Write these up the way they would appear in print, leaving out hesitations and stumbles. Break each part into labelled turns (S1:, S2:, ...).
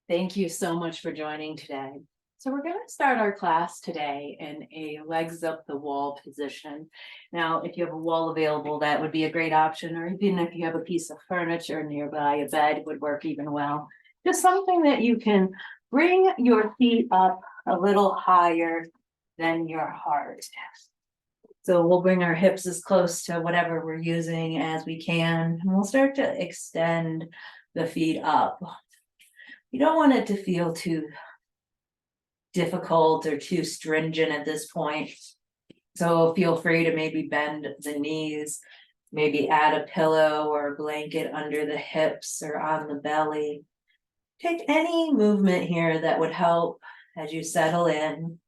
S1: Thank you so much for joining today. So we're going to start our class today in a legs up the wall position. Now, if you have a wall available, that would be a great option, or even if you have a piece of furniture nearby, a bed would work even well. Just something that you can bring your feet up a little higher than your heart. So we'll bring our hips as close to whatever we're using as we can, and we'll start to extend the feet up. You don't want it to feel too difficult or too stringent at this point. So feel free to maybe bend the knees, maybe add a pillow or a blanket under the hips or on the belly. Take any movement here that would help as you settle in.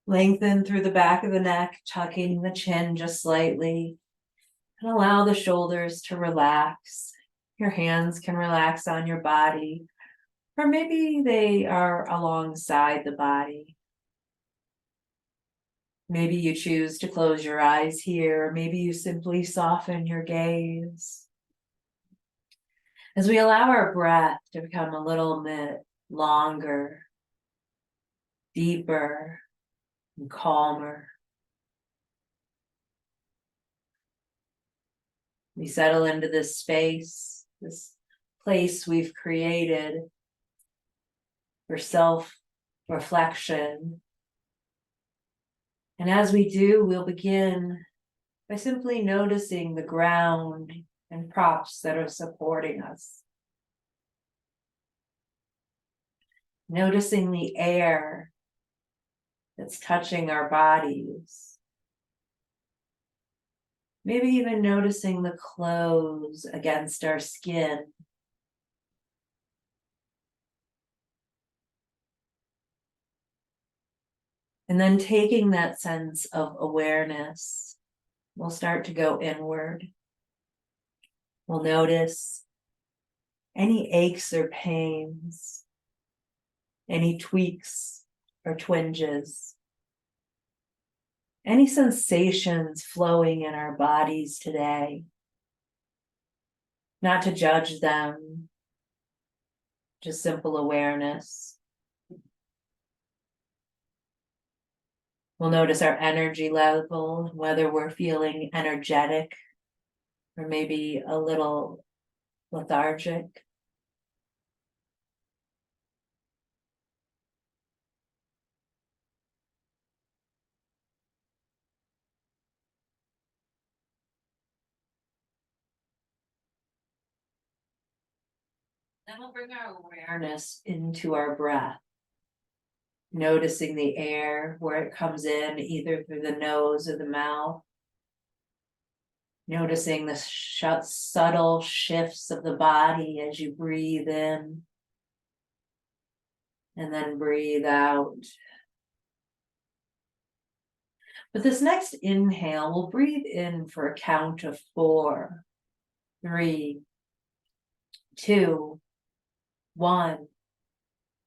S1: Lengthen through the back of the neck, tucking the chin just slightly, and allow the shoulders to relax. Your hands can relax on your body, or maybe they are alongside the body. Maybe you choose to close your eyes here, or maybe you simply soften your gaze. As we allow our breath to become a little bit longer, deeper, and calmer, we settle into this space, this place we've created for self-reflection. And as we do, we'll begin by simply noticing the ground and props that are supporting us. Noticing the air that's touching our bodies. Maybe even noticing the clothes against our skin. And then taking that sense of awareness, we'll start to go inward. We'll notice any aches or pains, any tweaks or twinges, any sensations flowing in our bodies today. Not to judge them, just simple awareness. We'll notice our energy level, whether we're feeling energetic or maybe a little lethargic. Then we'll bring our awareness into our breath, noticing the air where it comes in, either through the nose or the mouth. Noticing the subtle shifts of the body as you breathe in and then breathe out. But this next inhale, we'll breathe in for a count of 4, 3, 2, 1.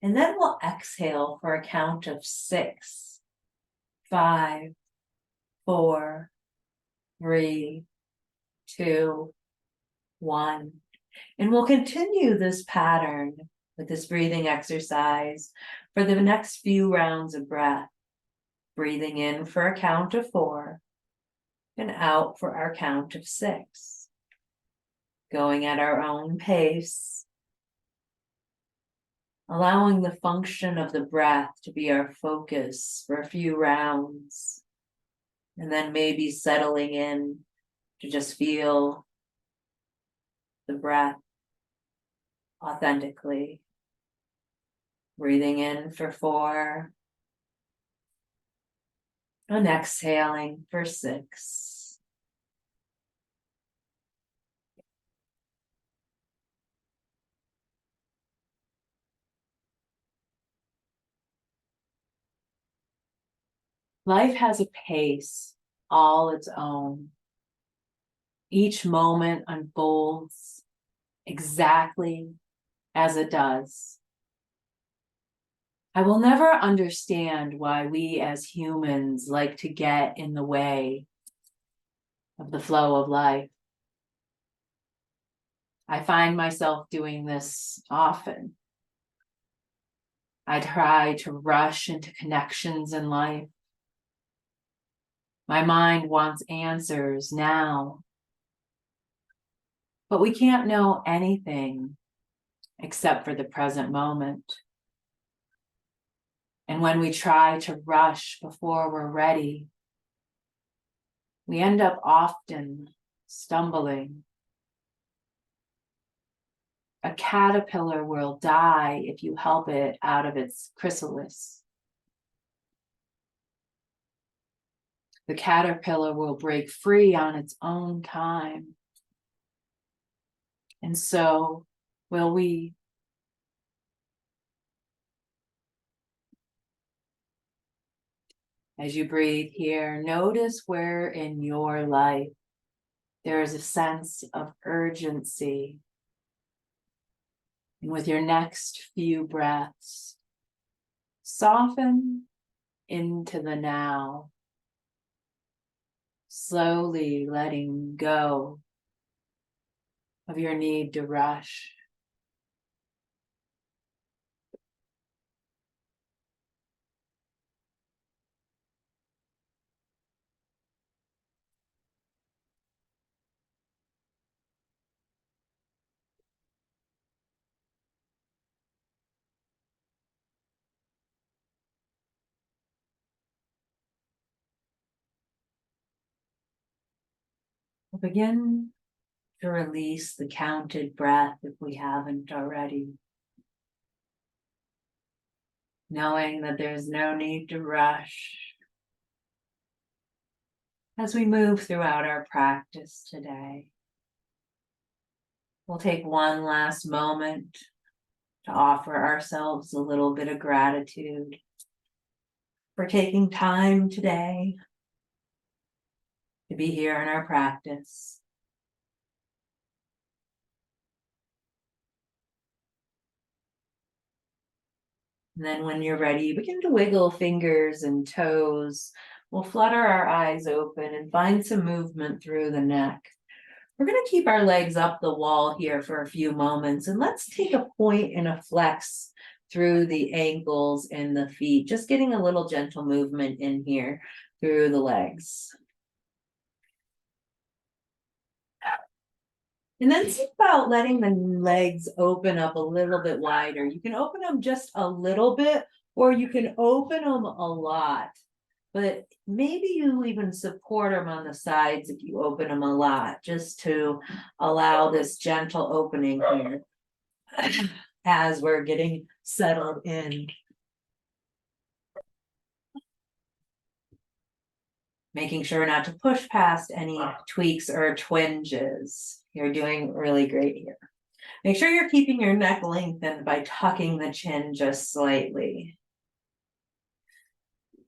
S1: And then we'll exhale for a count of 6, 5, 4, 3, 2, 1. And we'll continue this pattern with this breathing exercise for the next few rounds of breath. Breathing in for a count of 4 and out for our count of 6. Going at our own pace. Allowing the function of the breath to be our focus for a few rounds. And then maybe settling in to just feel the breath authentically. Breathing in for 4 and exhaling for 6. Life has a pace all its own. Each moment unfolds exactly as it does. I will never understand why we as humans like to get in the way of the flow of life. I find myself doing this often. I try to rush into connections in life. My mind wants answers now. But we can't know anything except for the present moment. And when we try to rush before we're ready, we end up often stumbling. A caterpillar will die if you help it out of its chrysalis. The caterpillar will break free on its own time. And so will we. As you breathe here, notice where in your life there is a sense of urgency. And with your next few breaths, soften into the now, slowly letting go of your need to rush. We'll begin to release the counted breath if we haven't already. Knowing that there's no need to rush as we move throughout our practice today. We'll take one last moment to offer ourselves a little bit of gratitude for taking time today to be here in our practice. And then when you're ready, begin to wiggle fingers and toes. We'll flutter our eyes open and find some movement through the neck. We're going to keep our legs up the wall here for a few moments, and let's take a point and a flex through the ankles and the feet, just getting a little gentle movement in here through the legs. And then think about letting the legs open up a little bit wider. You can open them just a little bit, or you can open them a lot. But maybe you even support them on the sides if you open them a lot, just to allow this gentle opening here as we're getting settled in. Making sure not to push past any tweaks or twinges. You're doing really great here. Make sure you're keeping your neck lengthened by tucking the chin just slightly.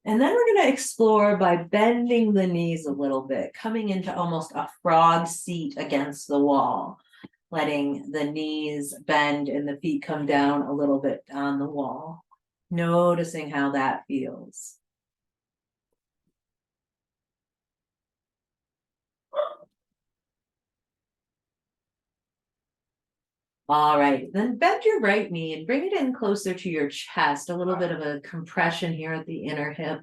S1: And then we're going to explore by bending the knees a little bit, coming into almost a frog seat against the wall, letting the knees bend and the feet come down a little bit on the wall, noticing how that feels. All right, then bend your right knee and bring it in closer to your chest, a little bit of a compression here at the inner hip.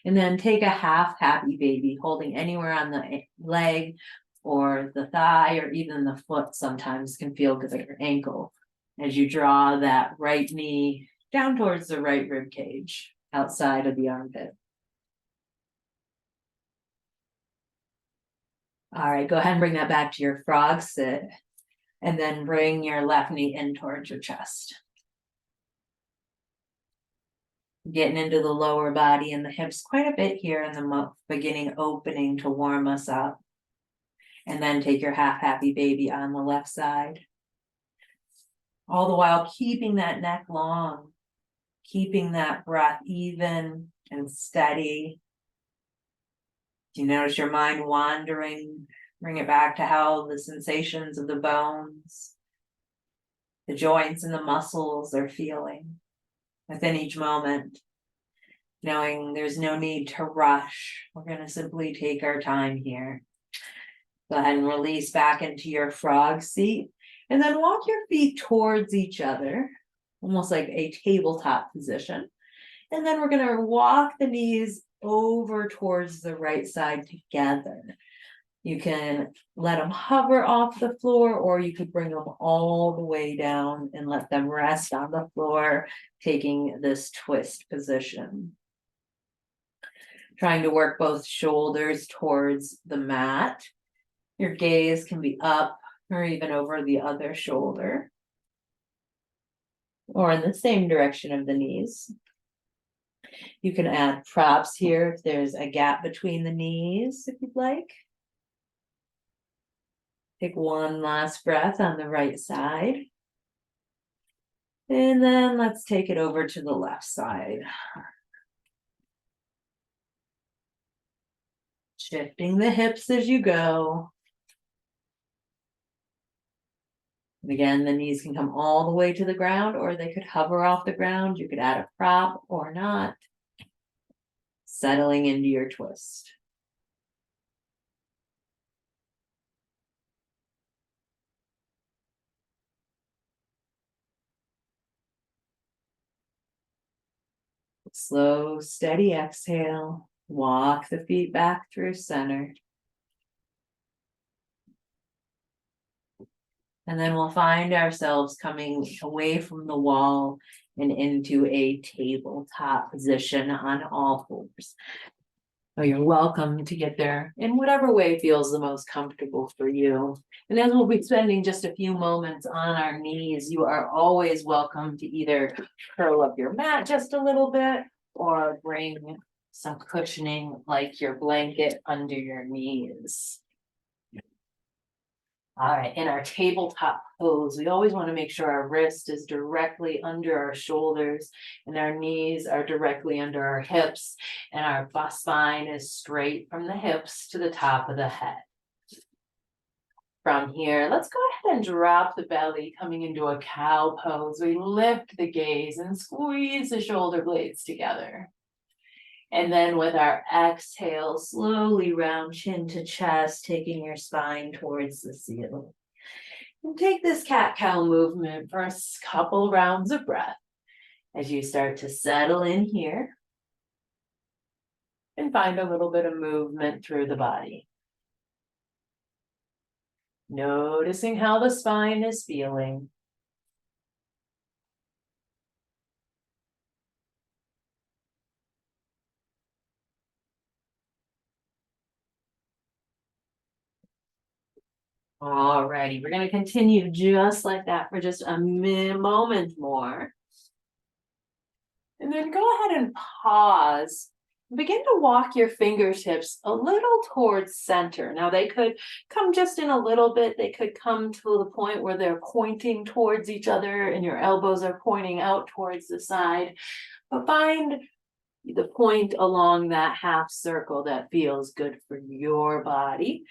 S1: And then take a half happy baby, holding anywhere on the leg or the thigh or even the foot sometimes can feel good at your ankle as you draw that right knee down towards the right rib cage outside of the armpit. All right, go ahead and bring that back to your frog sit. And then bring your left knee in towards your chest. Getting into the lower body and the hips quite a bit here in the beginning opening to warm us up. And then take your half happy baby on the left side. All the while keeping that neck long, keeping that breath even and steady. Do you notice your mind wandering? Bring it back to how the sensations of the bones, the joints and the muscles are feeling within each moment, knowing there's no need to rush. We're going to simply take our time here. Go ahead and release back into your frog seat, and then walk your feet towards each other. almost like a tabletop position. And then we're gonna walk the knees over towards the right side together. You can let them hover off the floor, or you could bring them all the way down and let them rest on the floor, taking this twist position. Trying to work both shoulders towards the mat. Your gaze can be up or even over the other shoulder, or in the same direction of the knees. You can add props here if there's a gap between the knees, if you'd like. Take one last breath on the right side. And then let's take it over to the left side. Shifting the hips as you go. And again, the knees can come all the way to the ground, or they could hover off the ground. You could add a prop or not. Settling into your twist. Slow, steady exhale. Walk the feet back through center. And then we'll find ourselves coming away from the wall and into a tabletop position on all fours. So you're welcome to get there in whatever way feels the most comfortable for you. And as we'll be spending just a few moments on our knees, you are always welcome to either curl up your mat just a little bit or bring some cushioning like your blanket under your knees. All right, in our tabletop pose, we always want to make sure our wrist is directly under our shoulders and our knees are directly under our hips, and our spine is straight from the hips to the top of the head. From here, let's go ahead and drop the belly, coming into a cow pose. We lift the gaze and squeeze the shoulder blades together. And then with our exhale, slowly round chin to chest, taking your spine towards the ceiling. And take this cat-cow movement for a couple rounds of breath as you start to settle in here and find a little bit of movement through the body. Noticing how the spine is feeling. Alrighty, we're going to continue just like that for just a moment more. And then go ahead and pause. Begin to walk your fingertips a little towards center. Now they could come just in a little bit. They could come to the point where they're pointing towards each other and your elbows are pointing out towards the side. But find the point along that half circle that feels good for your body.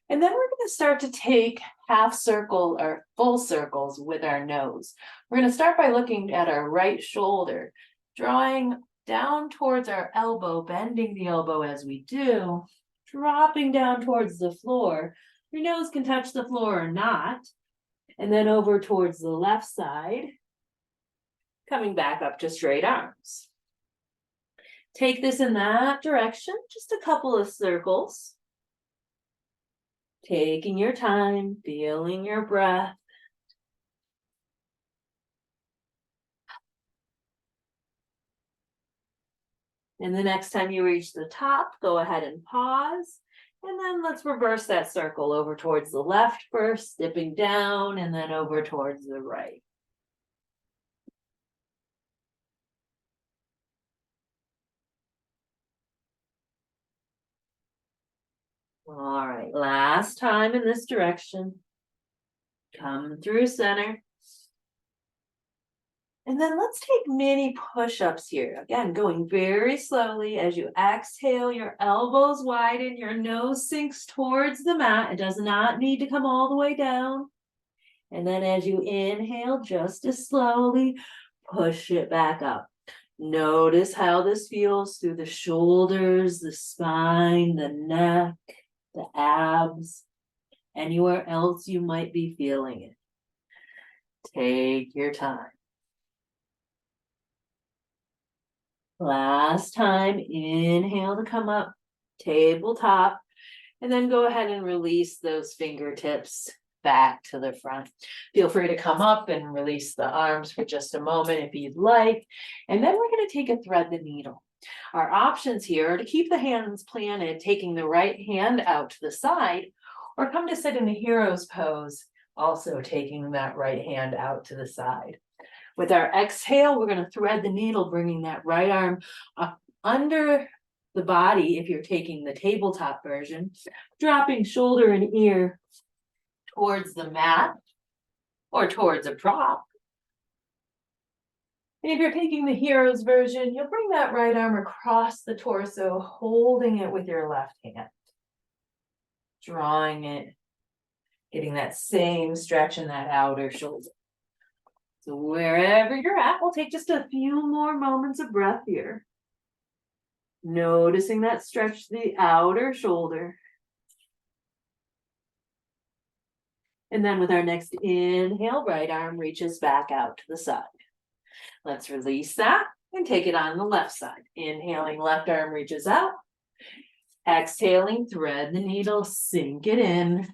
S1: And then we're going to start to take half circle or full circles with our nose. We're going to start by looking at our right shoulder, drawing down towards our elbow, bending the elbow as we do, dropping down towards the floor. Your nose can touch the floor or not. And then over towards the left side, coming back up to straight arms. Take this in that direction, just a couple of circles. Taking your time, feeling your breath. And the next time you reach the top, go ahead and pause. And then let's reverse that circle over towards the left first, dipping down, and then over towards the right. All right, last time in this direction. Come through center. And then let's take mini push-ups here. Again, going very slowly as you exhale, your elbows widen, your nose sinks towards the mat. It does not need to come all the way down. And then as you inhale, just as slowly, push it back up. Notice how this feels through the shoulders, the spine, the neck, the abs, anywhere else you might be feeling it. Take your time. Last time, inhale to come up, tabletop, and then go ahead and release those fingertips back to the front. Feel free to come up and release the arms for just a moment if you'd like. And then we're going to take a thread the needle. Our options here are to keep the hands planted, taking the right hand out to the side, or come to sit in a hero's pose, also taking that right hand out to the side. With our exhale, we're going to thread the needle, bringing that right arm up under the body if you're taking the tabletop version, dropping shoulder and ear towards the mat or towards a prop. And if you're taking the hero's version, you'll bring that right arm across the torso, holding it with your left hand, drawing it, getting that same stretch in that outer shoulder. So wherever you're at, we'll take just a few more moments of breath here. Noticing that stretch the outer shoulder. And then with our next inhale, right arm reaches back out to the side. Let's release that and take it on the left side. Inhaling, left arm reaches out. Exhaling, thread the needle, sink it in.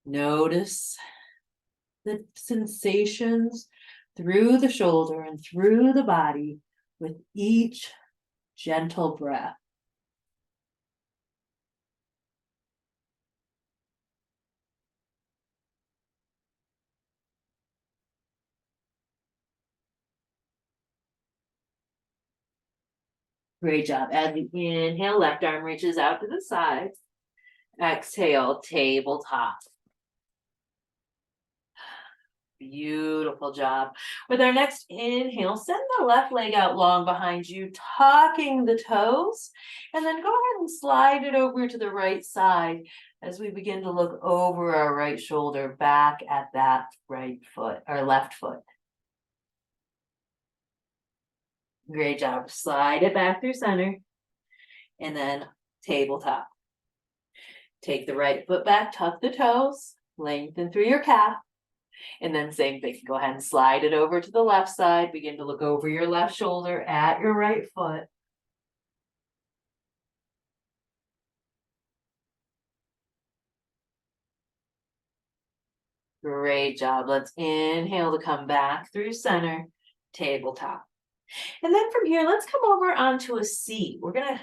S1: Notice the sensations through the shoulder and through the body with each gentle breath. Great job. As you inhale, left arm reaches out to the side. Exhale, tabletop. Beautiful job. With our next inhale, send the left leg out long behind you, tucking the toes, and then go ahead and slide it over to the right side as we begin to look over our right shoulder back at that right foot, or left foot. Great job. Slide it back through center, and then tabletop. Take the right foot back, tuck the toes, lengthen through your calf. And then same thing, go ahead and slide it over to the left side, begin to look over your left shoulder at your right foot. Great job. Let's inhale to come back through center, tabletop. And then from here, let's come over onto a seat. We're gonna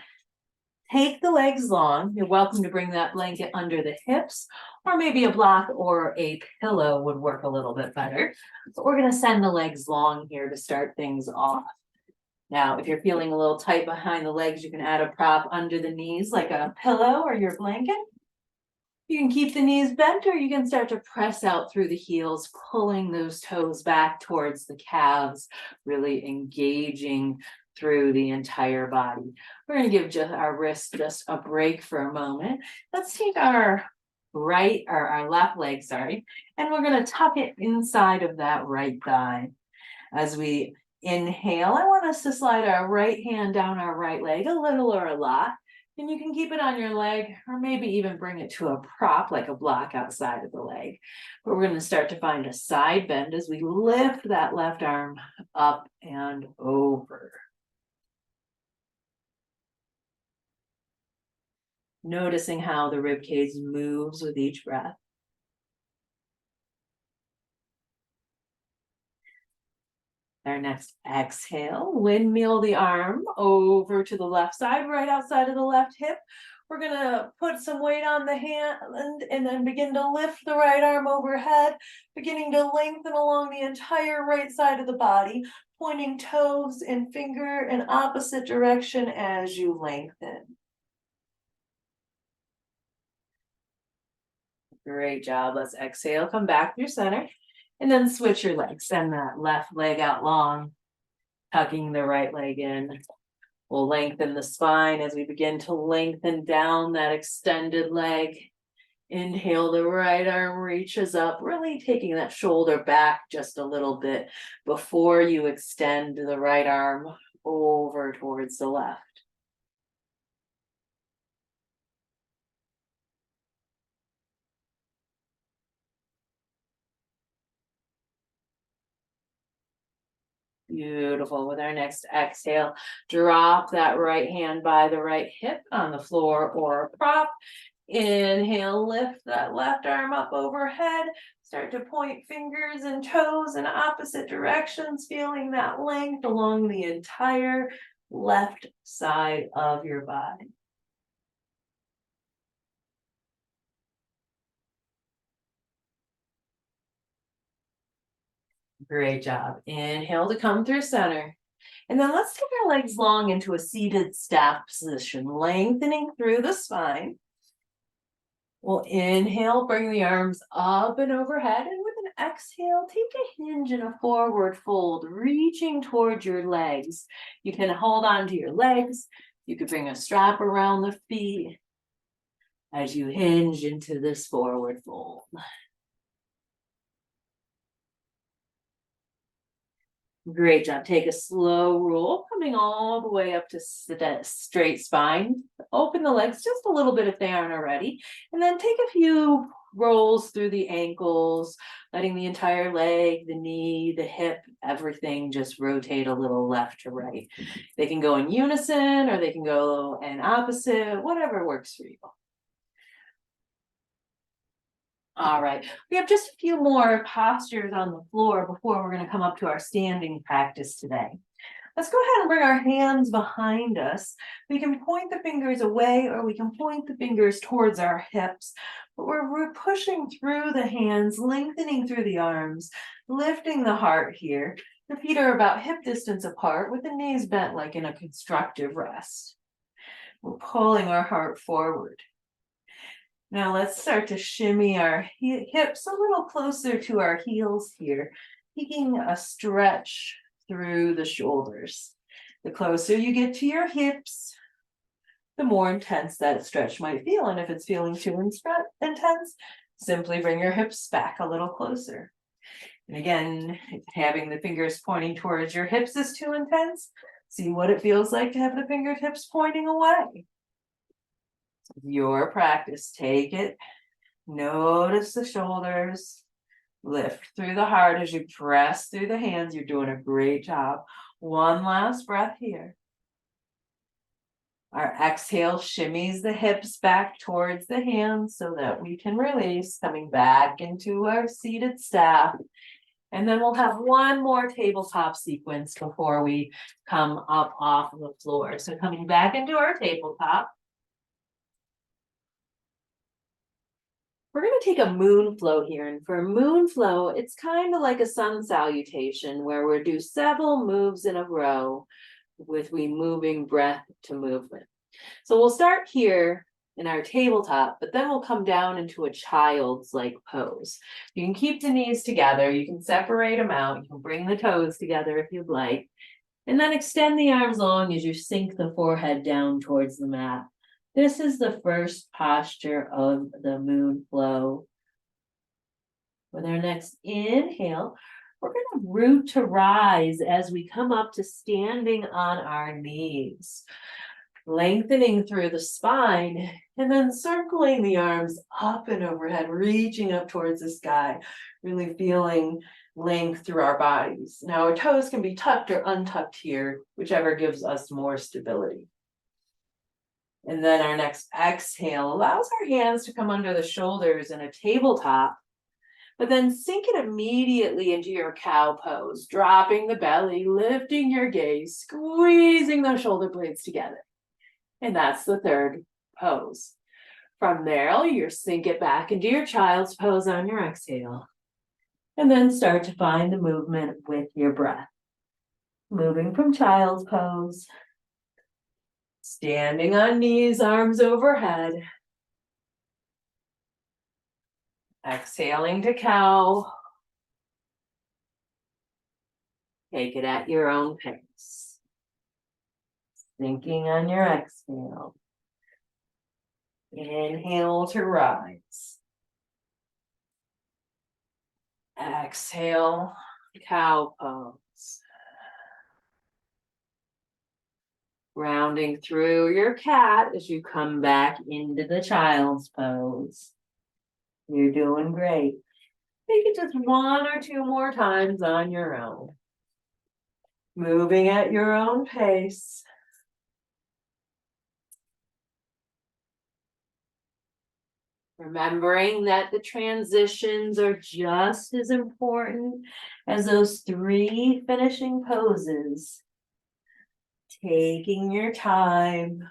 S1: take the legs long. You're welcome to bring that blanket under the hips, or maybe a block or a pillow would work a little bit better. But we're gonna send the legs long here to start things off. Now, if you're feeling a little tight behind the legs, you can add a prop under the knees like a pillow or your blanket. You can keep the knees bent, or you can start to press out through the heels, pulling those toes back towards the calves, really engaging through the entire body. We're going to give just our wrists just a break for a moment. Let's take our left leg, and we're going to tuck it inside of that right thigh. As we inhale, I want us to slide our right hand down our right leg a little or a lot. And you can keep it on your leg, or maybe even bring it to a prop like a block outside of the leg. But we're going to start to find a side bend as we lift that left arm up and over. Noticing how the rib cage moves with each breath. Our next exhale, windmill the arm over to the left side, right outside of the left hip. We're going to put some weight on the hand and then begin to lift the right arm overhead, beginning to lengthen along the entire right side of the body, pointing toes and finger in opposite direction as you lengthen. Great job. Let's exhale, come back through center. And then switch your legs. Send that left leg out long, tucking the right leg in. We'll lengthen the spine as we begin to lengthen down that extended leg. Inhale, the right arm reaches up, really taking that shoulder back just a little bit before you extend the right arm over towards the left. Beautiful. With our next exhale, drop that right hand by the right hip on the floor or a prop. Inhale, lift that left arm up overhead. Start to point fingers and toes in opposite directions, feeling that length along the entire left side of your body. Great job. Inhale to come through center. And then let's take our legs long into a seated staff position, lengthening through the spine. We'll inhale, bring the arms up and overhead, and with an exhale, take a hinge and a forward fold, reaching towards your legs. You can hold on to your legs. You could bring a strap around the feet as you hinge into this forward fold. Great job. Take a slow roll, coming all the way up to straight spine. Open the legs just a little bit if they aren't already. And then take a few rolls through the ankles, letting the entire leg, the knee, the hip, everything just rotate a little left to right. They can go in unison or they can go in opposite, whatever works for you. All right, we have just a few more postures on the floor before we're going to come up to our standing practice today. Let's go ahead and bring our hands behind us. We can point the fingers away or we can point the fingers towards our hips. But we're pushing through the hands, lengthening through the arms, lifting the heart here. The feet are about hip distance apart with the knees bent like in a constructive rest. We're pulling our heart forward. Now let's start to shimmy our hips a little closer to our heels here, taking a stretch through the shoulders. The closer you get to your hips, the more intense that stretch might feel. And if it's feeling too intense, simply bring your hips back a little closer. And again, if having the fingers pointing towards your hips is too intense, see what it feels like to have the fingertips pointing away. Your practice. Take it. Notice the shoulders. Lift through the heart as you press through the hands. You're doing a great job. One last breath here. Our exhale shimmies the hips back towards the hands so that we can release, coming back into our seated staff. And then we'll have one more tabletop sequence before we come up off of the floor. So coming back into our tabletop. We're going to take a moon flow here. And for a moon flow, it's kind of like a sun salutation where we'll do several moves in a row with we moving breath to movement. So we'll start here in our tabletop, but then we'll come down into a child's like pose. You can keep the knees together. You can separate them out. You can bring the toes together if you'd like. And then extend the arms long as you sink the forehead down towards the mat. This is the first posture of the moon flow. With our next inhale, we're going to root to rise as we come up to standing on our knees. Lengthening through the spine and then circling the arms up and overhead, reaching up towards the sky, really feeling length through our bodies. Now our toes can be tucked or untucked here, whichever gives us more stability. And then our next exhale allows our hands to come under the shoulders in a tabletop, but then sink it immediately into your cow pose, dropping the belly, lifting your gaze, squeezing those shoulder blades together. And that's the third pose. From there, you sink it back into your child's pose on your exhale. And then start to find the movement with your breath. Moving from child's pose. Standing on knees, arms overhead. Exhaling to cow. Take it at your own pace. Sinking on your exhale. Inhale to rise. Exhale, cow pose. Rounding through your cat as you come back into the child's pose. You're doing great. Take it just one or two more times on your own. Moving at your own pace. Remembering that the transitions are just as important as those 3 finishing poses. Taking your time,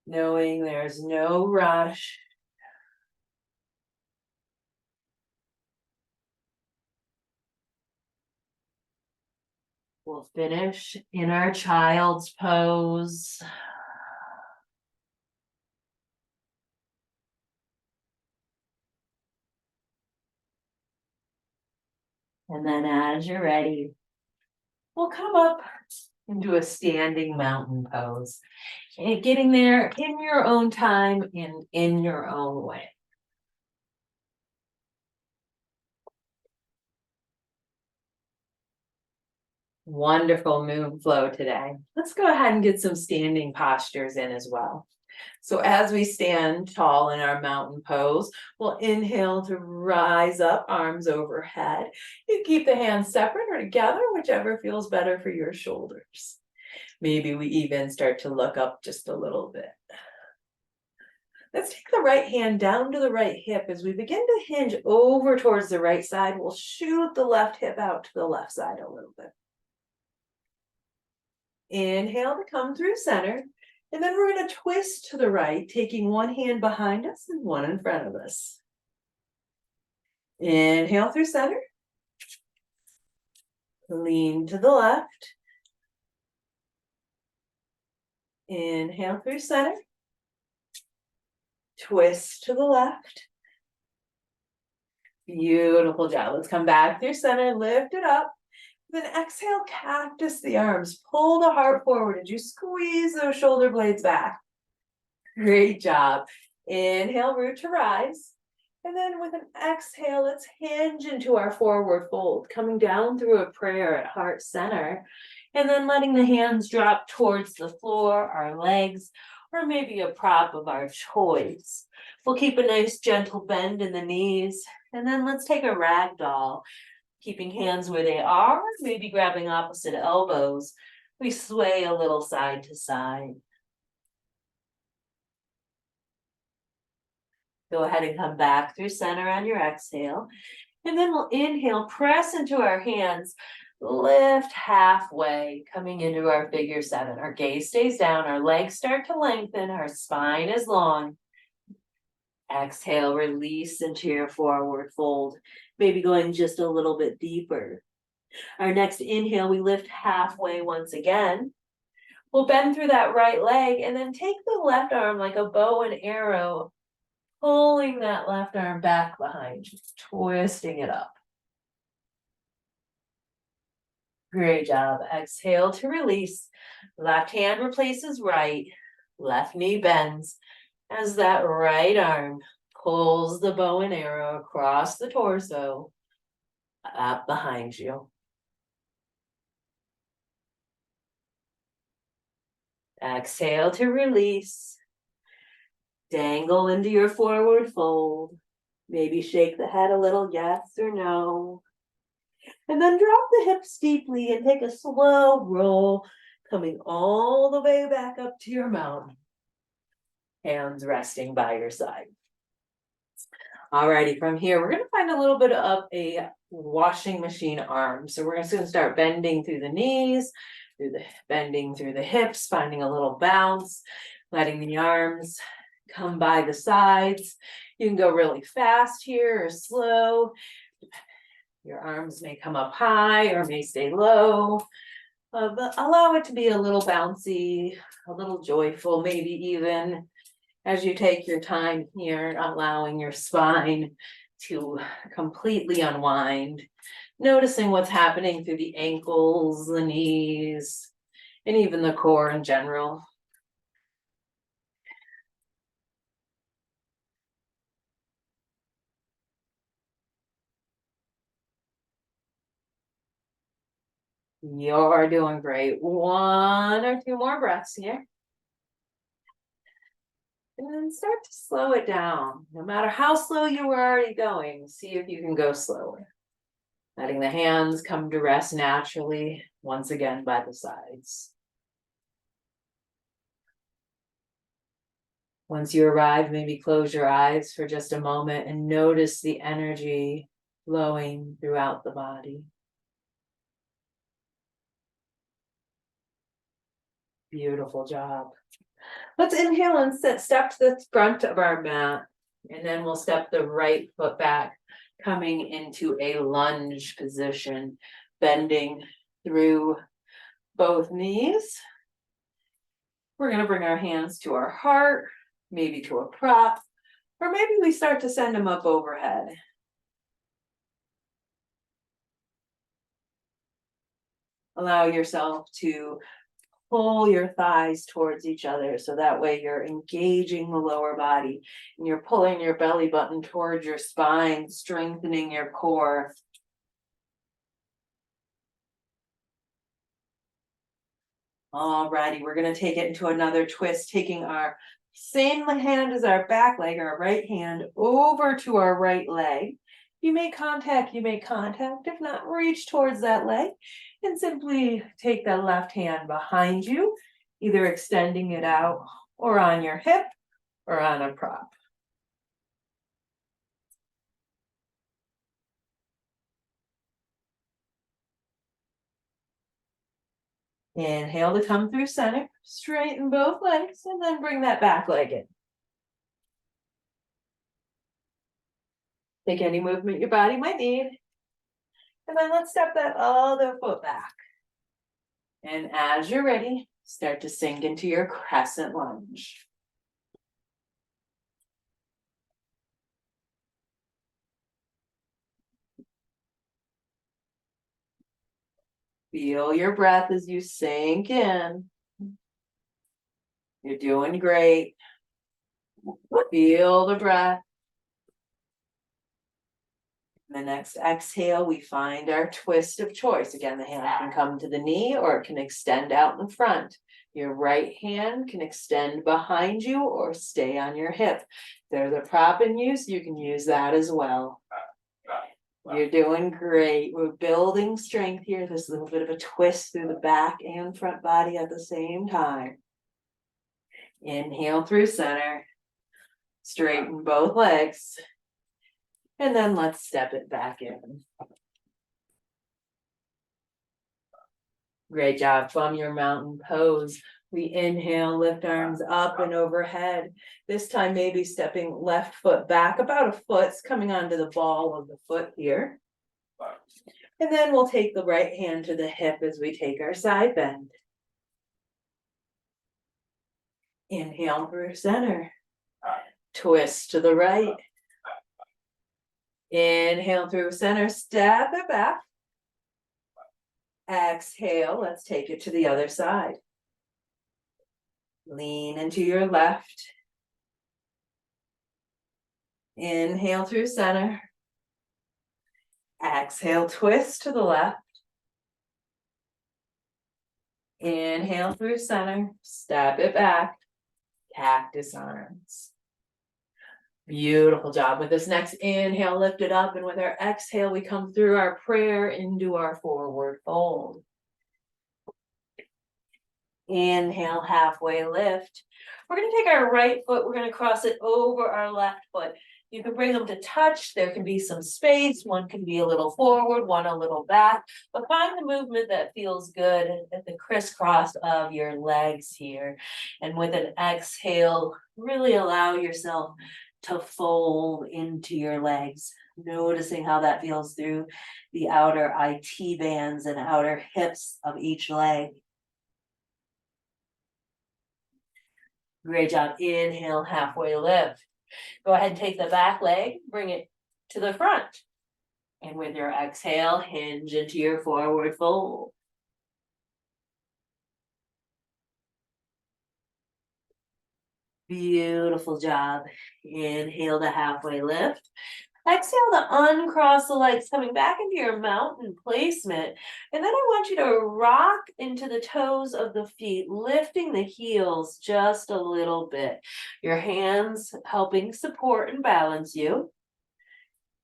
S1: knowing there's no rush. We'll finish in our child's pose. And then as you're ready, we'll come up into a standing mountain pose. And getting there in your own time and in your own way. Wonderful moon flow today. Let's go ahead and get some standing postures in as well. So as we stand tall in our mountain pose, we'll inhale to rise up, arms overhead. You keep the hands separate or together, whichever feels better for your shoulders. Maybe we even start to look up just a little bit. Let's take the right hand down to the right hip. As we begin to hinge over towards the right side, we'll shoot the left hip out to the left side a little bit. Inhale to come through center, and then we're going to twist to the right, taking one hand behind us and one in front of us. Inhale through center. Lean to the left. Inhale through center. Twist to the left. Beautiful job. Let's come back through center, lift it up. Then exhale, cactus the arms. Pull the heart forward as you squeeze those shoulder blades back. Great job. Inhale, root to rise. And then with an exhale, let's hinge into our forward fold, coming down through a prayer at heart center. And then letting the hands drop towards the floor, our legs, or maybe a prop of our choice. We'll keep a nice gentle bend in the knees. And then let's take a ragdoll. Keeping hands where they are, maybe grabbing opposite elbows. We sway a little side to side. Go ahead and come back through center on your exhale. And then we'll inhale, press into our hands, lift halfway, coming into our figure 7. Our gaze stays down, our legs start to lengthen, our spine is long. Exhale, release into your forward fold, maybe going just a little bit deeper. Our next inhale, we lift halfway once again. We'll bend through that right leg and then take the left arm like a bow and arrow, pulling that left arm back behind you, twisting it up. Great job. Exhale to release. Left hand replaces right, left knee bends. As that right arm pulls the bow and arrow across the torso, up behind you. Exhale to release. Dangle into your forward fold. Maybe shake the head a little, yes or no. And then drop the hips deeply and take a slow roll, coming all the way back up to your mountain. Hands resting by your side. Alrighty, from here, we're going to find a little bit of a washing machine arm. So we're just going to start bending through the knees, bending through the hips, finding a little bounce, letting the arms come by the sides. You can go really fast here or slow. Your arms may come up high or may stay low. But allow it to be a little bouncy, a little joyful, maybe even as you take your time here, allowing your spine to completely unwind, noticing what's happening through the ankles, the knees, and even the core in general. You're doing great. 1 or 2 more breaths here. And then start to slow it down. No matter how slow you were already going, see if you can go slower. Letting the hands come to rest naturally, once again by the sides. Once you arrive, maybe close your eyes for just a moment and notice the energy flowing throughout the body. Beautiful job. Let's inhale and step to the front of our mat, and then we'll step the right foot back, coming into a lunge position, bending through both knees. We're going to bring our hands to our heart, maybe to a prop, or maybe we start to send them up overhead. Allow yourself to pull your thighs towards each other, so that way you're engaging the lower body and you're pulling your belly button towards your spine, strengthening your core. Alrighty, we're going to take it into another twist, taking our same hand as our back leg, our right hand over to our right leg. You make contact, you make contact. If not, reach towards that leg and simply take that left hand behind you, either extending it out or on your hip or on a prop. Inhale to come through center, straighten both legs, and then bring that back leg in. Take any movement your body might need. And then let's step that other foot back. And as you're ready, start to sink into your crescent lunge. Feel your breath as you sink in. You're doing great. Feel the breath. The next exhale, we find our twist of choice. Again, the hand can come to the knee or it can extend out in front. Your right hand can extend behind you or stay on your hip. If there's a prop in use, you can use that as well. You're doing great. We're building strength here. There's a little bit of a twist through the back and front body at the same time. Inhale through center. Straighten both legs. And then let's step it back in. Great job from your mountain pose. We inhale, lift arms up and overhead. This time maybe stepping left foot back about a foot, coming onto the ball of the foot here. And then we'll take the right hand to the hip as we take our side bend. Inhale through center. Twist to the right. Inhale through center, step it back. Exhale, let's take it to the other side. Lean into your left. Inhale through center. Exhale, twist to the left. Inhale through center, step it back. Cactus arms. Beautiful job. With this next inhale, lift it up, and with our exhale, we come through our prayer into our forward fold. Inhale, halfway lift. We're going to take our right foot, we're going to cross it over our left foot. You can bring them to touch. There can be some space. One can be a little forward, one a little back, but find the movement that feels good at the crisscross of your legs here. And with an exhale, really allow yourself to fold into your legs, noticing how that feels through the outer IT bands and outer hips of each leg. Great job. Inhale, halfway lift. Go ahead and take the back leg, bring it to the front. And with your exhale, hinge into your forward fold. Beautiful job. Inhale to halfway lift. Exhale to uncross the legs, coming back into your mountain placement. And then I want you to rock into the toes of the feet, lifting the heels just a little bit. Your hands helping support and balance you.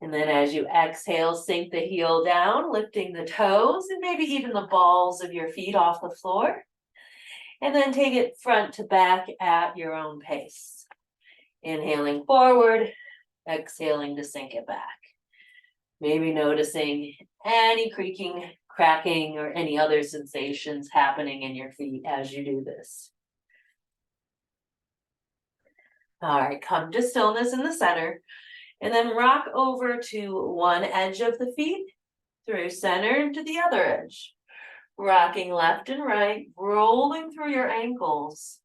S1: And then as you exhale, sink the heel down, lifting the toes and maybe even the balls of your feet off the floor. And then take it front to back at your own pace. Inhaling forward, exhaling to sink it back. Maybe noticing any creaking, cracking, or any other sensations happening in your feet as you do this. All right, come to stillness in the center, and then rock over to one edge of the feet, through center to the other edge. Rocking left and right, rolling through your ankles.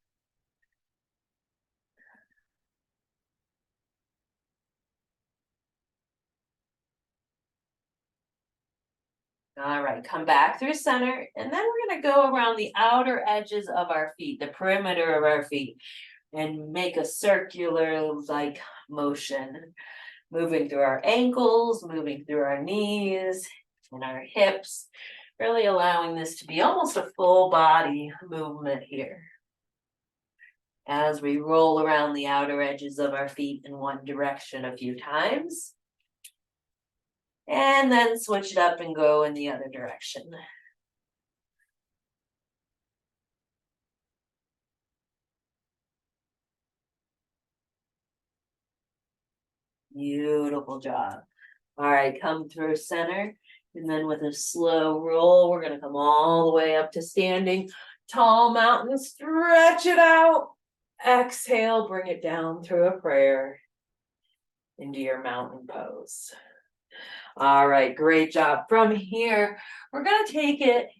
S1: All right, come back through center, and then we're gonna go around the outer edges of our feet, the perimeter of our feet, and make a circular like motion, moving through our ankles, moving through our knees and our hips, really allowing this to be almost a full body movement here. As we roll around the outer edges of our feet in one direction a few times. And then switch it up and go in the other direction. Beautiful job. All right, come through center. And then with a slow roll, we're gonna come all the way up to standing. Tall mountain, stretch it out. Exhale, bring it down through a prayer into your mountain pose. All right, great job. From here, we're gonna take it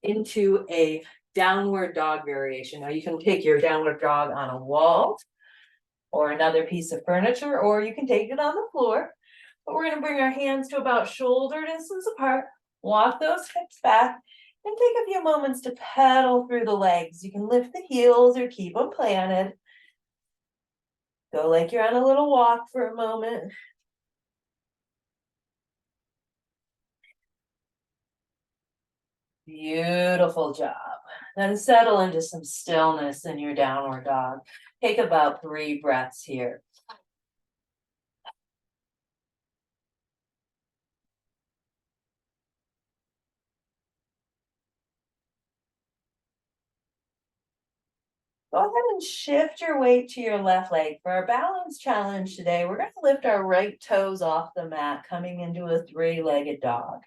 S1: into a downward dog variation. Now you can take your downward dog on a wall or another piece of furniture, or you can take it on the floor. But we're gonna bring our hands to about shoulder distance apart, walk those hips back, and take a few moments to pedal through the legs. You can lift the heels or keep them planted. Go like you're on a little walk for a moment. Beautiful job. Then settle into some stillness in your downward dog. Take about 3 breaths here. Go ahead and shift your weight to your left leg. For our balance challenge today, we're going to lift our right toes off the mat, coming into a 3-legged dog.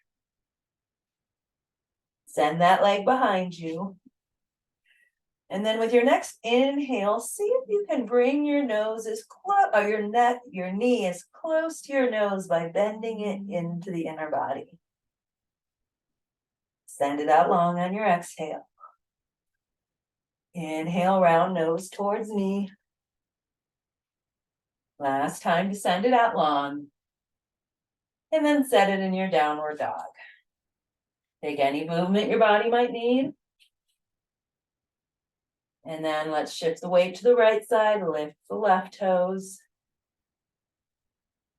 S1: Send that leg behind you. And then with your next inhale, see if you can bring your nose as close, or your knee as close to your nose by bending it into the inner body. Send it out long on your exhale. Inhale, round nose towards knee. Last time to send it out long. And then set it in your downward dog. Take any movement your body might need. And then let's shift the weight to the right side, lift the left toes.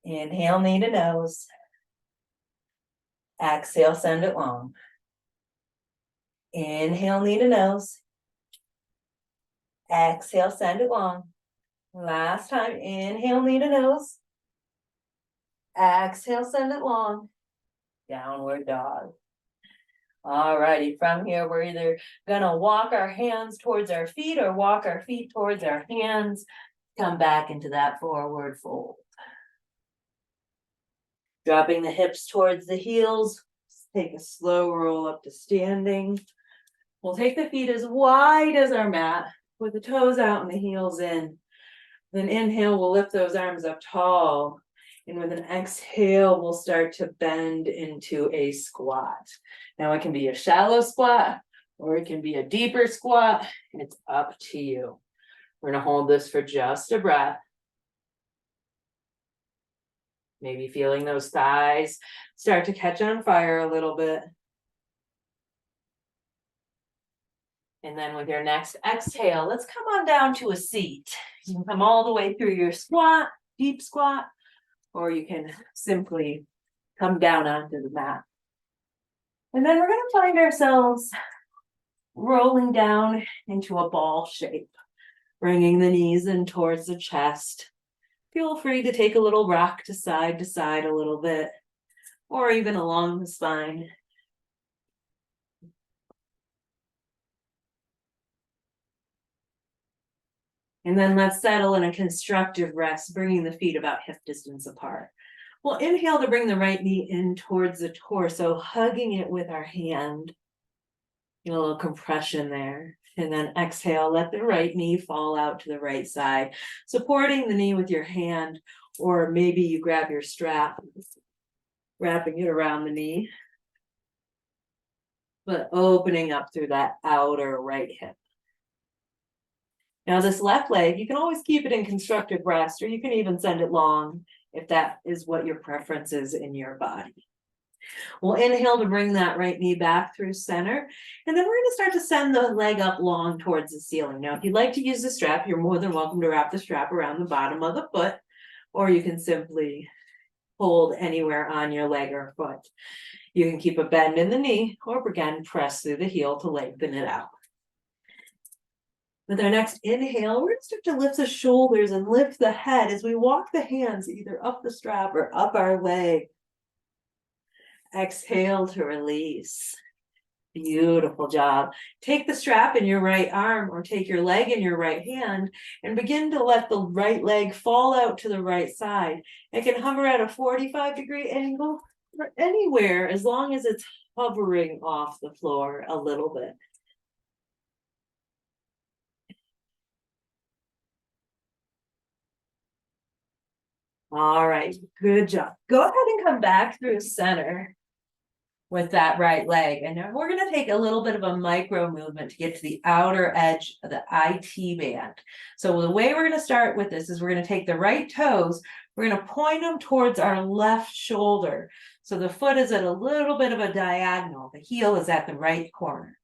S1: Inhale, knee to nose. Exhale, send it long. Inhale, knee to nose. Exhale, send it long. Last time, inhale, knee to nose. Exhale, send it long. Downward dog. All righty, from here, we're either gonna walk our hands towards our feet or walk our feet towards our hands. Come back into that forward fold. Dropping the hips towards the heels. Take a slow roll up to standing. We'll take the feet as wide as our mat with the toes out and the heels in. Then inhale, we'll lift those arms up tall. And with an exhale, we'll start to bend into a squat. Now it can be a shallow squat or it can be a deeper squat. It's up to you. We're gonna hold this for just a breath. Maybe feeling those thighs start to catch on fire a little bit. And then with your next exhale, let's come on down to a seat. You can come all the way through your squat, deep squat, or you can simply come down onto the mat. And then we're going to find ourselves rolling down into a ball shape, bringing the knees in towards the chest. feel free to take a little rock to side a little bit, or even along the spine. And then let's settle in a constructive rest, bringing the feet about hip distance apart. We'll inhale to bring the right knee in towards the torso, hugging it with our hand. Get a little compression there. And then exhale, let the right knee fall out to the right side, supporting the knee with your hand, or maybe you grab your strap, wrapping it around the knee, but opening up through that outer right hip. Now this left leg, you can always keep it in constructive rest, or you can even send it long if that is what your preference is in your body. We'll inhale to bring that right knee back through center, and then we're going to start to send the leg up long towards the ceiling. Now, if you'd like to use the strap, you're more than welcome to wrap the strap around the bottom of the foot, or you can simply hold anywhere on your leg or foot. You can keep a bend in the knee, or again, press through the heel to lengthen it out. With our next inhale, we're going to start to lift the shoulders and lift the head as we walk the hands either up the strap or up our leg. Exhale to release. Beautiful job. Take the strap in your right arm or take your leg in your right hand and begin to let the right leg fall out to the right side. It can hover at a 45-degree angle or anywhere as long as it's hovering off the floor a little bit. All right, good job. Go ahead and come back through center with that right leg. And now we're going to take a little bit of a micro movement to get to the outer edge of the IT band. So the way we're going to start with this is we're going to take the right toes, we're going to point them towards our left shoulder. So the foot is at a little bit of a diagonal. The heel is at the right corner.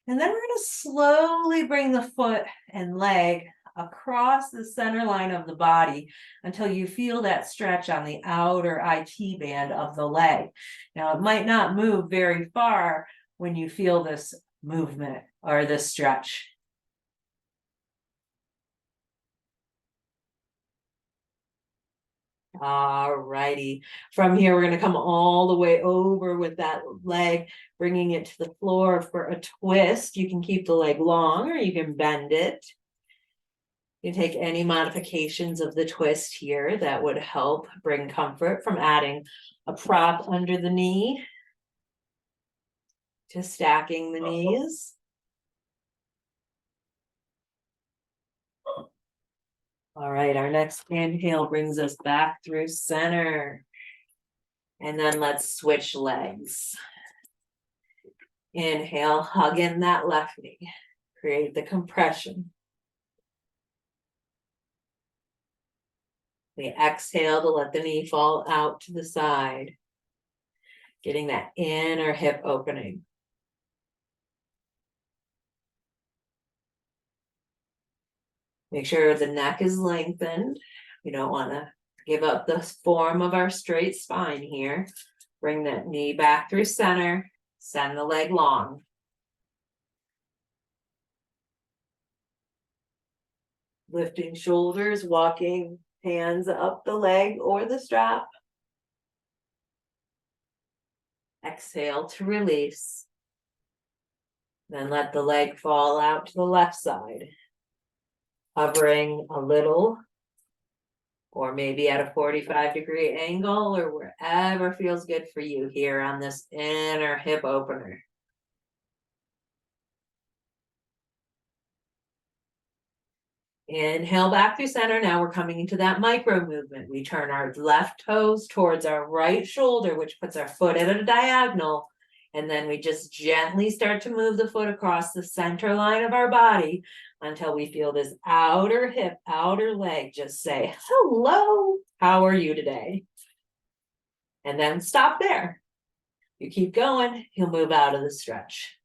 S1: And then we're going to slowly bring the foot and leg across the center line of the body until you feel that stretch on the outer IT band of the leg. Now, it might not move very far when you feel this movement or this stretch. All righty. From here, we're going to come all the way over with that leg, bringing it to the floor for a twist. You can keep the leg long or you can bend it. You can take any modifications of the twist here that would help bring comfort, from adding a prop under the knee to stacking the knees. All right, our next inhale brings us back through center. And then let's switch legs. Inhale, hug in that left knee. Create the compression. We exhale to let the knee fall out to the side, getting that inner hip opening. Make sure the neck is lengthened. We don't want to give up the form of our straight spine here. Bring that knee back through center, send the leg long. Lifting shoulders, walking hands up the leg or the strap. Exhale to release. Then let the leg fall out to the left side. Hovering a little, or maybe at a 45-degree angle, or wherever feels good for you here on this inner hip opener. Inhale back through center. Now we're coming into that micro movement. We turn our left toes towards our right shoulder, which puts our foot at a diagonal. And then we just gently start to move the foot across the center line of our body until we feel this outer hip, outer leg just say, hello, how are you today? And then stop there. You keep going, you'll move out of the stretch.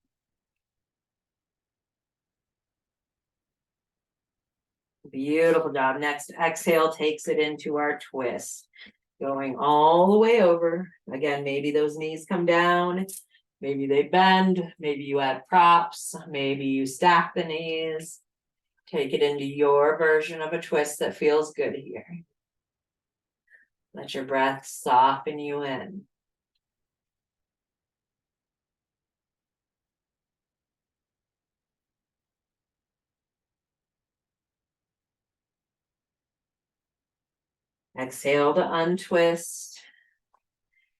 S1: Beautiful job. Next exhale takes it into our twist. Going all the way over. Again, maybe those knees come down. Maybe they bend. Maybe you add props. Maybe you stack the knees. Take it into your version of a twist that feels good here. Let your breath soften you in. Exhale to untwist.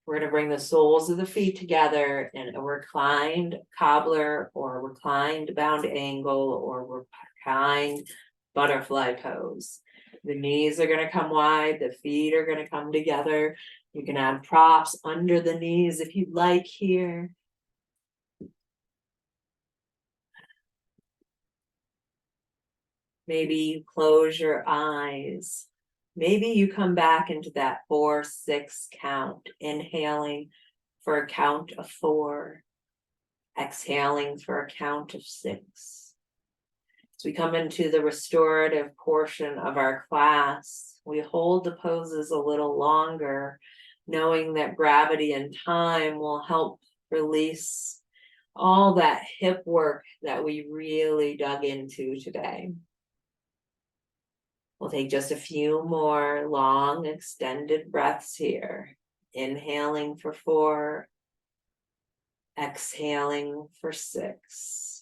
S1: We're going to bring the soles of the feet together in a reclined cobbler or reclined bound angle or reclined butterfly pose. The knees are going to come wide, the feet are going to come together. You can add props under the knees if you'd like here. Maybe you close your eyes. Maybe you come back into that 4-6 count, inhaling for a count of 4, exhaling for a count of 6. As we come into the restorative portion of our class, we hold the poses a little longer, knowing that gravity and time will help release all that hip work that we really dug into today. We'll take just a few more long, extended breaths here. Inhaling for 4, exhaling for 6.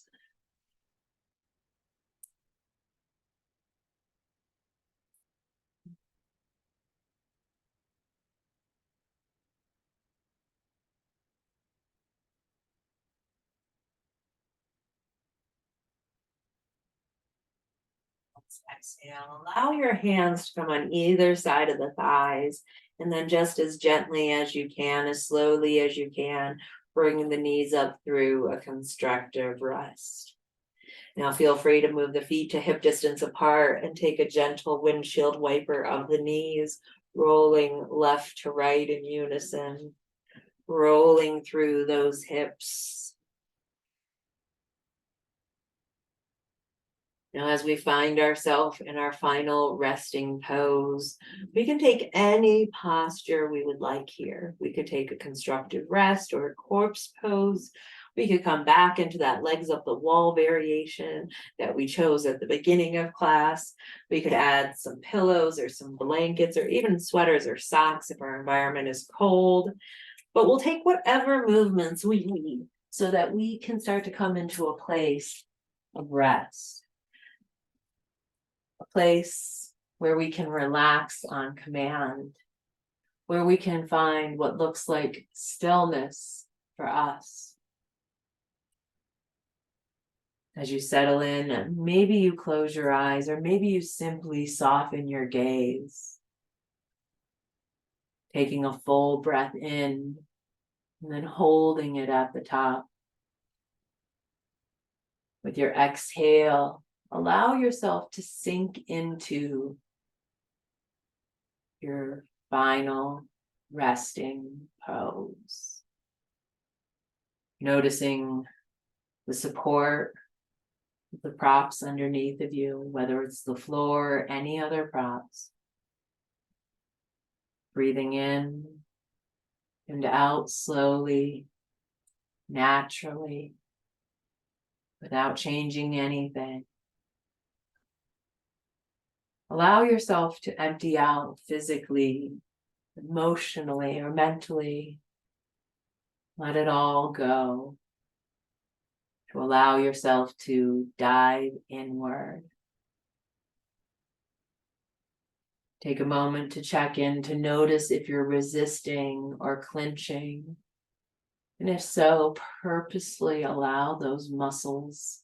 S1: Exhale. Allow your hands to come on either side of the thighs, and then just as gently as you can, as slowly as you can, bring the knees up through a constructive rest. Now feel free to move the feet to hip distance apart and take a gentle windshield wiper of the knees, rolling left to right in unison, rolling through those hips. Now, as we find ourselves in our final resting pose, we can take any posture we would like here. We could take a constructive rest or a corpse pose. We could come back into that legs up the wall variation that we chose at the beginning of class. We could add some pillows or some blankets or even sweaters or socks if our environment is cold. But we'll take whatever movements we need so that we can start to come into a place of rest. A place where we can relax on command, where we can find what looks like stillness for us. As you settle in, maybe you close your eyes, or maybe you simply soften your gaze, taking a full breath in and then holding it at the top. With your exhale, allow yourself to sink into your final resting pose. Noticing the support of the props underneath of you, whether it's the floor or any other props. Breathing in and out slowly, naturally, without changing anything. Allow yourself to empty out physically, emotionally, or mentally. Let it all go. To allow yourself to dive inward. Take a moment to check in, to notice if you're resisting or clenching. And if so, purposely allow those muscles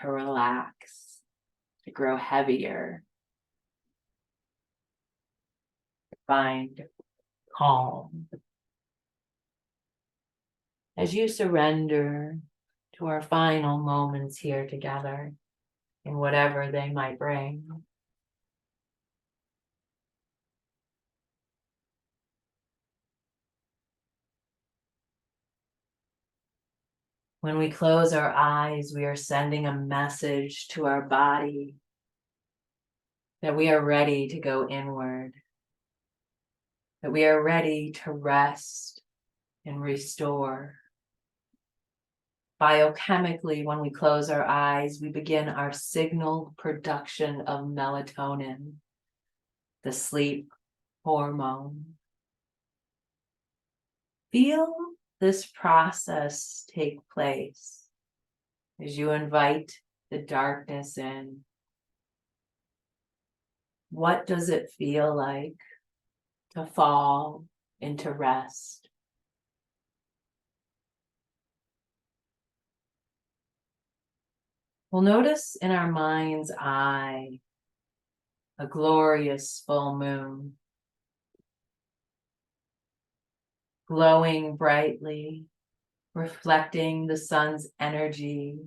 S1: to relax, to grow heavier. Find calm. As you surrender to our final moments here together, in whatever they might bring. When we close our eyes, we are sending a message to our body that we are ready to go inward, that we are ready to rest and restore. Biochemically, when we close our eyes, we begin our signal production of melatonin, the sleep hormone. Feel this process take place as you invite the darkness in. What does it feel like to fall into rest? We'll notice in our mind's eye a glorious full moon, glowing brightly, reflecting the sun's energy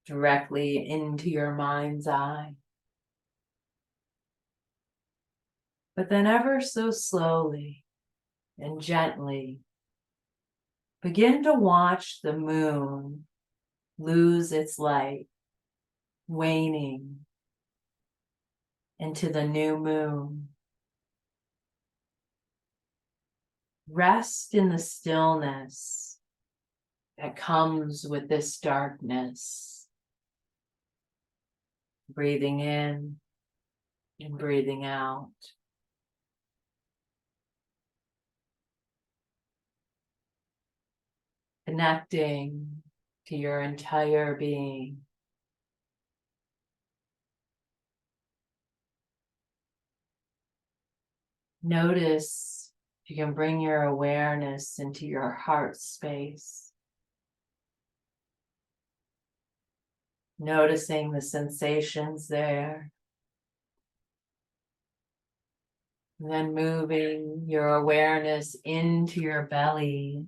S1: directly into your mind's eye. But then ever so slowly and gently, begin to watch the moon lose its light, waning into the new moon. Rest in the stillness that comes with this darkness. Breathing in and breathing out. Connecting to your entire being. Notice if you can bring your awareness into your heart space. Noticing the sensations there. And then moving your awareness into your belly.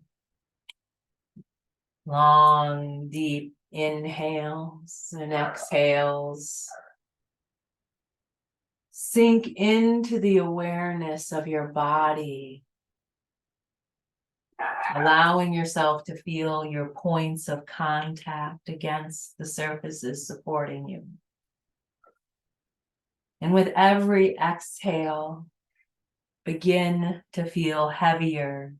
S1: Long, deep inhales and exhales. Sink into the awareness of your body, allowing yourself to feel your points of contact against the surfaces supporting you. And with every exhale, begin to feel heavier,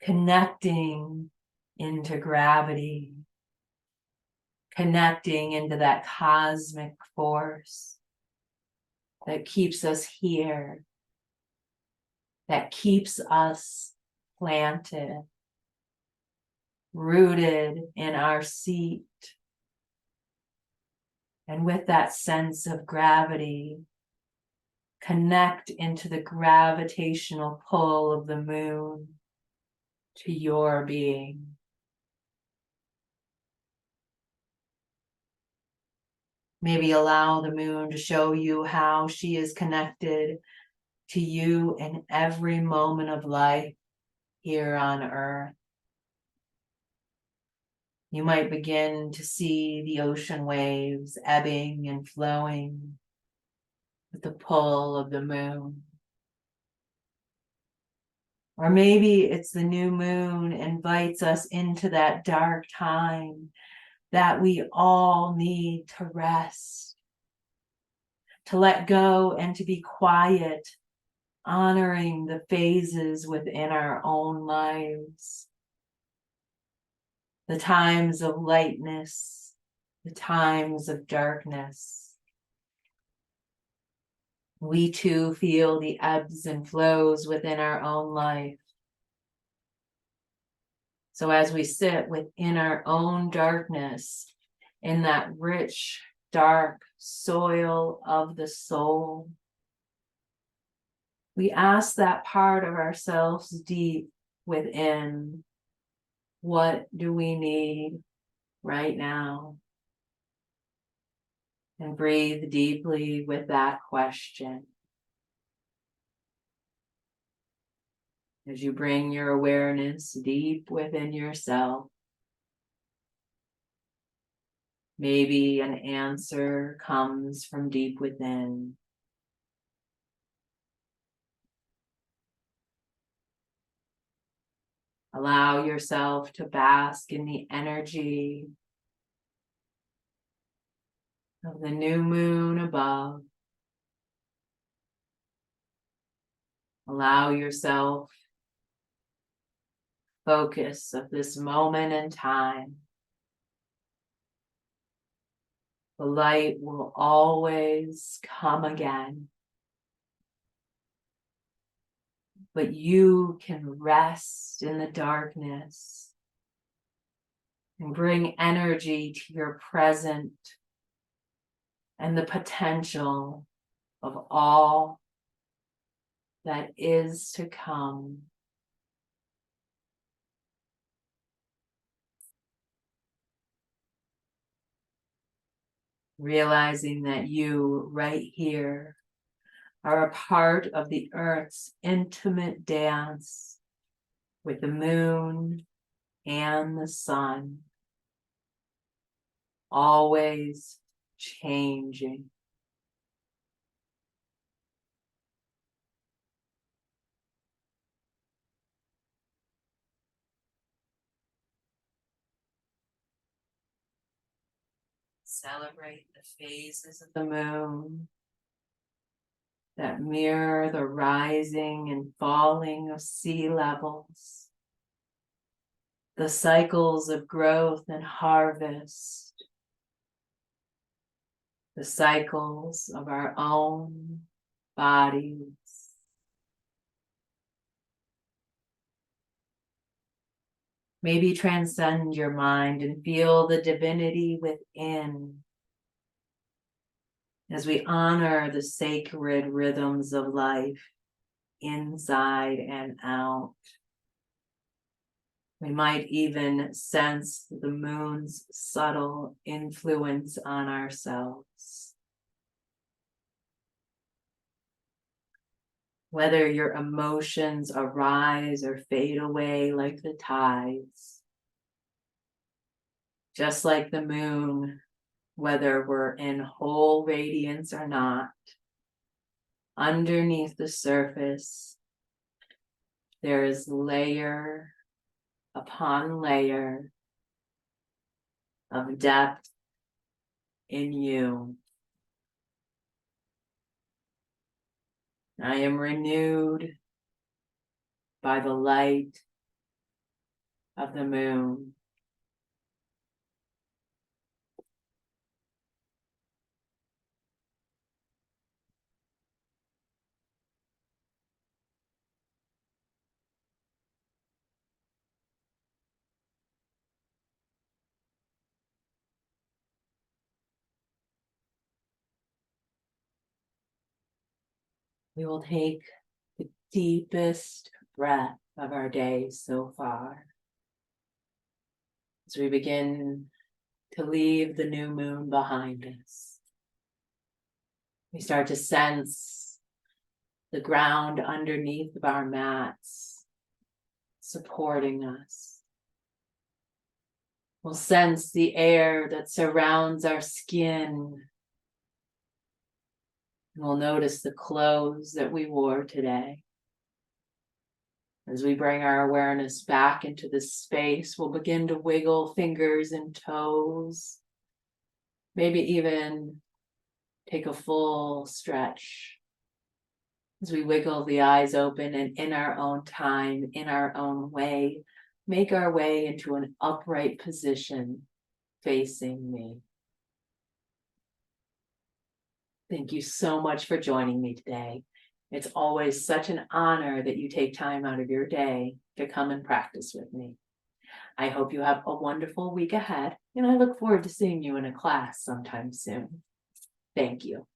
S1: connecting into gravity, connecting into that cosmic force that keeps us here, that keeps us planted, rooted in our seat. And with that sense of gravity, connect into the gravitational pull of the moon to your being. Maybe allow the moon to show you how she is connected to you in every moment of life here on Earth. You might begin to see the ocean waves ebbing and flowing with the pull of the moon. Or maybe it's the new moon invites us into that dark time that we all need to rest, to let go and to be quiet, honoring the phases within our own lives. The times of lightness, the times of darkness. We too feel the ebbs and flows within our own life. So as we sit within our own darkness, in that rich, dark soil of the soul, we ask that part of ourselves deep within, what do we need right now? And breathe deeply with that question. As you bring your awareness deep within yourself, maybe an answer comes from deep within. Allow yourself to bask in the energy of the new moon above. Allow yourself focus of this moment in time. The light will always come again. but you can rest in the darkness and bring energy to your present and the potential of all that is to come. Realizing that you right here are a part of the earth's intimate dance with the moon and the sun, always changing. Celebrate the phases of the moon that mirror the rising and falling of sea levels, the cycles of growth and harvest, the cycles of our own bodies. Maybe transcend your mind and feel the divinity within as we honor the sacred rhythms of life inside and out. We might even sense the moon's subtle influence on ourselves. Whether your emotions arise or fade away like the tides, just like the moon, whether we're in whole radiance or not, underneath the surface, there is layer upon layer of depth in you. I am renewed by the light of the moon. We will take the deepest breath of our day so far as we begin to leave the new moon behind us. We start to sense the ground underneath of our mats supporting us. We'll sense the air that surrounds our skin. We'll notice the clothes that we wore today. As we bring our awareness back into this space, we'll begin to wiggle fingers and toes. Maybe even take a full stretch. As we wiggle the eyes open and in our own time, in our own way, make our way into an upright position facing me. Thank you so much for joining me today. It's always such an honor that you take time out of your day to come and practice with me. I hope you have a wonderful week ahead, and I look forward to seeing you in a class sometime soon. Thank you.